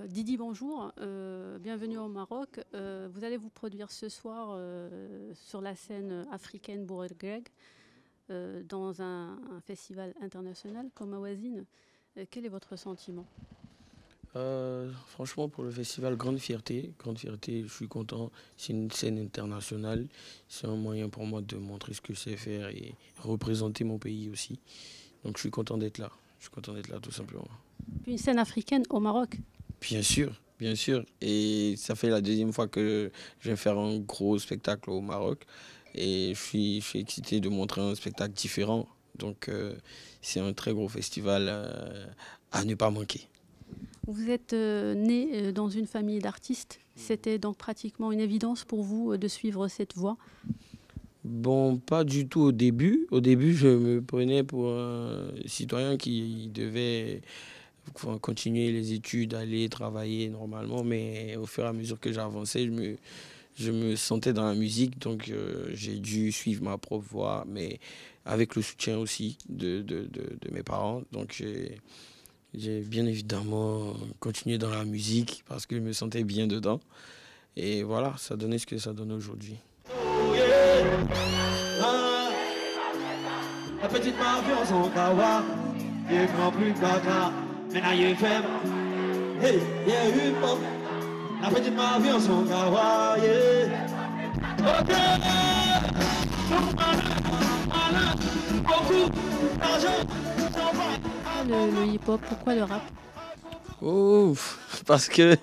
Didi, bonjour, bienvenue au Maroc. Vous allez vous produire ce soir sur la scène africaine Bourg-Greg dans un festival international comme Awazine. Quel est votre sentiment? Franchement, pour le festival, grande fierté, je suis content. C'est une scène internationale. C'est un moyen pour moi de montrer ce que je sais faire et représenter mon pays aussi. Donc je suis content d'être là. Je suis content d'être là tout simplement. Puis une scène africaine au Maroc. Bien sûr, bien sûr. Et ça fait la deuxième fois que je vais faire un gros spectacle au Maroc. Et je suis excité de montrer un spectacle différent. Donc c'est un très gros festival à ne pas manquer. Vous êtes né dans une famille d'artistes. C'était donc pratiquement une évidence pour vous de suivre cette voie. Bon, pas du tout au début. Au début, je me prenais pour un citoyen qui devait continuer les études, aller travailler normalement. Mais au fur et à mesure que j'avançais, je me sentais dans la musique. Donc, j'ai dû suivre ma propre voie, mais avec le soutien aussi de mes parents. Donc, j'ai bien évidemment continué dans la musique parce que je me sentais bien dedans. Et voilà, ça donnait ce que ça donne aujourd'hui. Ah, la petite mafia, on s'en kawa. Il prend plus de caca. Maintenant, il fait. Hey, yeah, une pop. La petite mafia, on s'en kawa. Yeah. Ok. Tout malin, beaucoup d'argent. Pourquoi le hip-hop? Pourquoi le rap? Oh, parce que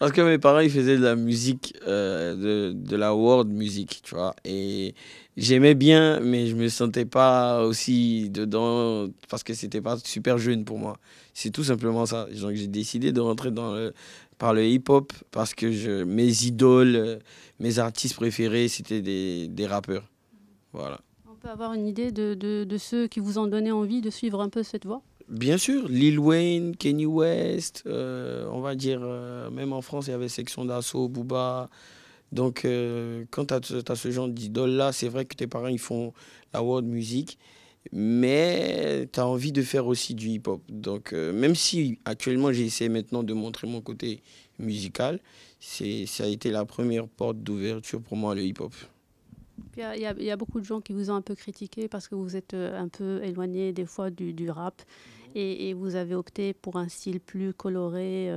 mes parents ils faisaient de la musique, de la world music, tu vois. Et j'aimais bien, mais je me sentais pas aussi dedans parce que c'était pas super jeune pour moi. C'est tout simplement ça. Donc j'ai décidé de rentrer par le hip-hop parce que mes idoles, mes artistes préférés, c'était des rappeurs. Voilà. On peut avoir une idée de ceux qui vous ont donné envie de suivre un peu cette voie? Bien sûr, Lil Wayne, Kanye West, on va dire, même en France, il y avait Section d'Assaut, Booba. Donc, quand tu as, ce genre d'idole-là, c'est vrai que tes parents, ils font la world music, mais tu as envie de faire aussi du hip-hop. Donc, même si actuellement, j'essaie maintenant de montrer mon côté musical, ça a été la première porte d'ouverture pour moi, le hip-hop. Puis il y a beaucoup de gens qui vous ont un peu critiqué parce que vous êtes un peu éloigné des fois du rap et vous avez opté pour un style plus coloré,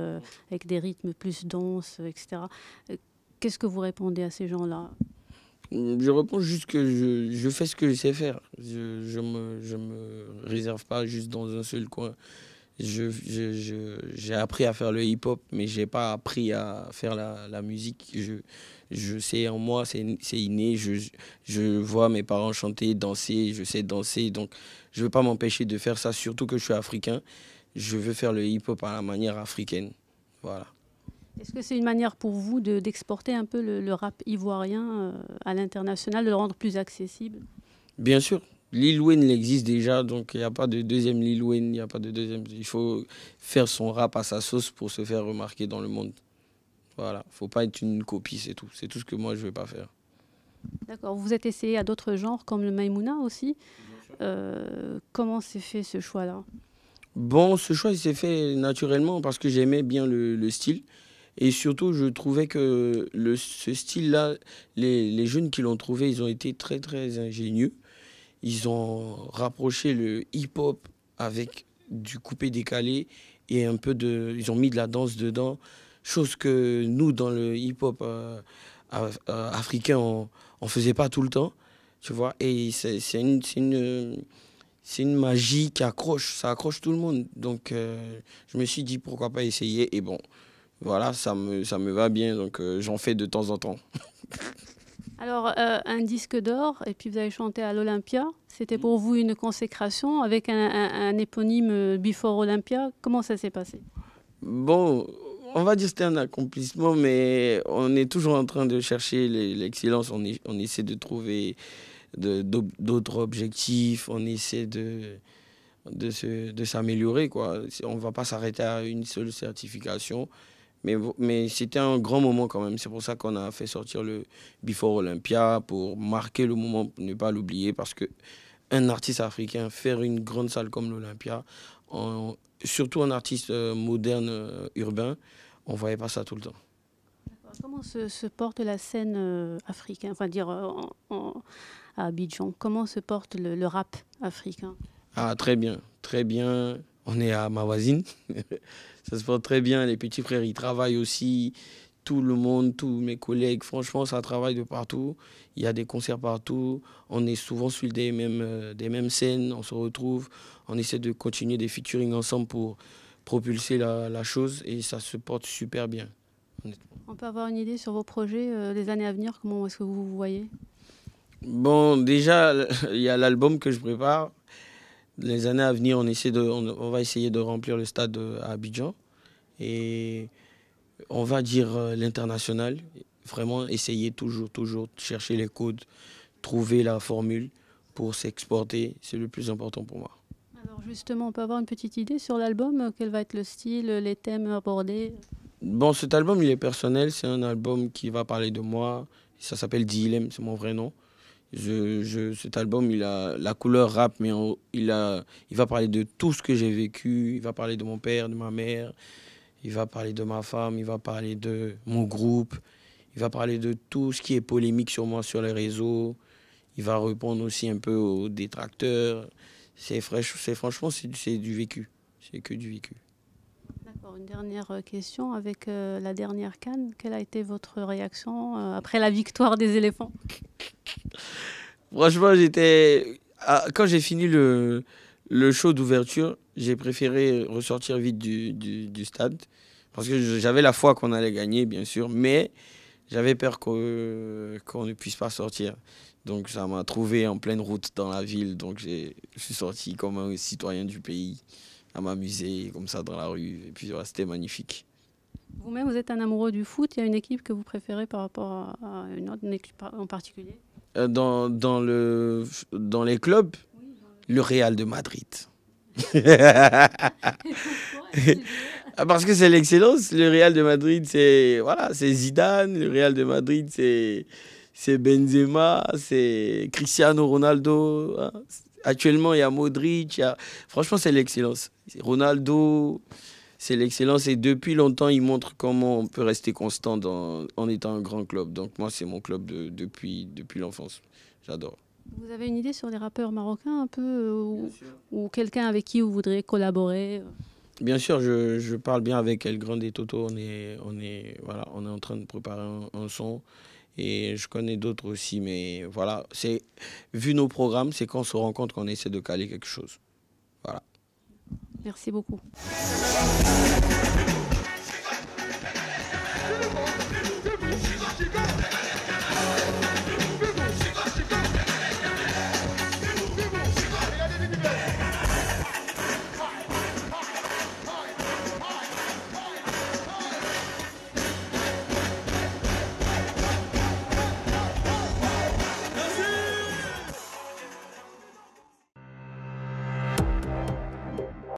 avec des rythmes plus denses, etc. Euh, Qu'est-ce que vous répondez à ces gens-là? Je réponds juste que je fais ce que je sais faire. Je me réserve pas juste dans un seul coin. J'ai appris à faire le hip-hop, mais j'ai pas appris à faire la musique. Je sais en moi, c'est inné. Je vois mes parents chanter, danser, je sais danser. Donc, je veux pas m'empêcher de faire ça, surtout que je suis africain. Je veux faire le hip-hop à la manière africaine. Voilà. Est-ce que c'est une manière pour vous d'exporter un peu le rap ivoirien à l'international, de le rendre plus accessible? Bien sûr, Lil Wayne il existe déjà, donc il n'y a pas de deuxième Lil Wayne, il n'y a pas de deuxième. Il faut faire son rap à sa sauce pour se faire remarquer dans le monde. Voilà, faut pas être une copie, c'est tout. C'est tout ce que moi je veux pas faire. D'accord. Vous êtes essayé à d'autres genres comme le Maïmouna aussi. Comment s'est fait ce choix-là? Bon, ce choix il s'est fait naturellement parce que j'aimais bien le style. Et surtout, je trouvais que ce style-là, les jeunes qui l'ont trouvé, ils ont été très très ingénieux. Ils ont rapproché le hip-hop avec du coupé-décalé et un peu de. Ils ont mis de la danse dedans, chose que nous, dans le hip-hop africain, on faisait pas tout le temps, tu vois. Et c'est une magie qui accroche, ça accroche tout le monde. Donc, je me suis dit pourquoi pas essayer. Et bon, voilà, ça me va bien, donc j'en fais de temps en temps. Alors, un disque d'or, et puis vous avez chanté à l'Olympia. C'était pour vous une consécration avec un éponyme Before Olympia. Comment ça s'est passé? Bon, on va dire que c'était un accomplissement, mais on est toujours en train de chercher l'excellence. On essaie de trouver d'autres objectifs. On essaie de s'améliorer, quoi. On ne va pas s'arrêter à une seule certification. Mais c'était un grand moment quand même. C'est pour ça qu'on a fait sortir le Before Olympia, pour marquer le moment, pour ne pas l'oublier. Parce que un artiste africain, faire une grande salle comme l'Olympia, surtout un artiste moderne, urbain, on ne voyait pas ça tout le temps. Comment se porte la scène africaine, enfin dire à Abidjan, comment se porte le rap africain? Ah, très bien, très bien. On est à ma voisine. Ça se porte très bien. Les petits frères, ils travaillent aussi. Tout le monde, tous mes collègues, franchement, ça travaille de partout. Il y a des concerts partout. On est souvent sur des mêmes scènes. On se retrouve. On essaie de continuer des featuring ensemble pour propulser la chose. Et ça se porte super bien. On peut avoir une idée sur vos projets des années à venir? Comment est-ce que vous vous voyez? Bon, déjà, il y a l'album que je prépare. Les années à venir, on va essayer de remplir le stade à Abidjan. Et on va dire l'international. Vraiment essayer toujours de chercher les codes, trouver la formule pour s'exporter. C'est le plus important pour moi. Alors justement, on peut avoir une petite idée sur l'album? Quel va être le style, les thèmes abordés? Bon, cet album, il est personnel. C'est un album qui va parler de moi. Ça s'appelle Dilem, c'est mon vrai nom. Cet album, il a la couleur rap, mais il va parler de tout ce que j'ai vécu. Il va parler de mon père, de ma mère. Il va parler de ma femme. Il va parler de mon groupe. Il va parler de tout ce qui est polémique sur moi sur les réseaux. Il va répondre aussi un peu aux détracteurs. Franchement, c'est du vécu. C'est que du vécu. D'accord, une dernière question. Avec la dernière CAN, quelle a été votre réaction après la victoire des éléphants? Franchement, quand j'ai fini le show d'ouverture, j'ai préféré ressortir vite du stade. Parce que j'avais la foi qu'on allait gagner, bien sûr, mais j'avais peur qu'on ne puisse pas sortir. Donc ça m'a trouvé en pleine route dans la ville. Donc je suis sorti comme un citoyen du pays, à m'amuser comme ça dans la rue. Et puis voilà, c'était magnifique. Vous-même, vous êtes un amoureux du foot. Il y a une équipe que vous préférez par rapport à une autre, une équipe en particulier? Dans les clubs, le Real de Madrid. Parce que c'est l'excellence. Le Real de Madrid, c'est Zidane. Le Real de Madrid, c'est Benzema, c'est Cristiano Ronaldo. Hein. Actuellement, il y a Modric. Franchement, c'est l'excellence. Ronaldo, c'est l'excellence. Et depuis longtemps, il montre comment on peut rester constant en étant un grand club. Donc moi, c'est mon club depuis l'enfance. J'adore. Vous avez une idée sur les rappeurs marocains un peu ou quelqu'un avec qui vous voudriez collaborer? Bien sûr, je parle bien avec El Grande et Toto. On est en train de préparer un son. Et je connais d'autres aussi. Mais voilà, vu nos programmes, c'est quand on se rend compte qu'on essaie de caler quelque chose. Voilà. Merci beaucoup.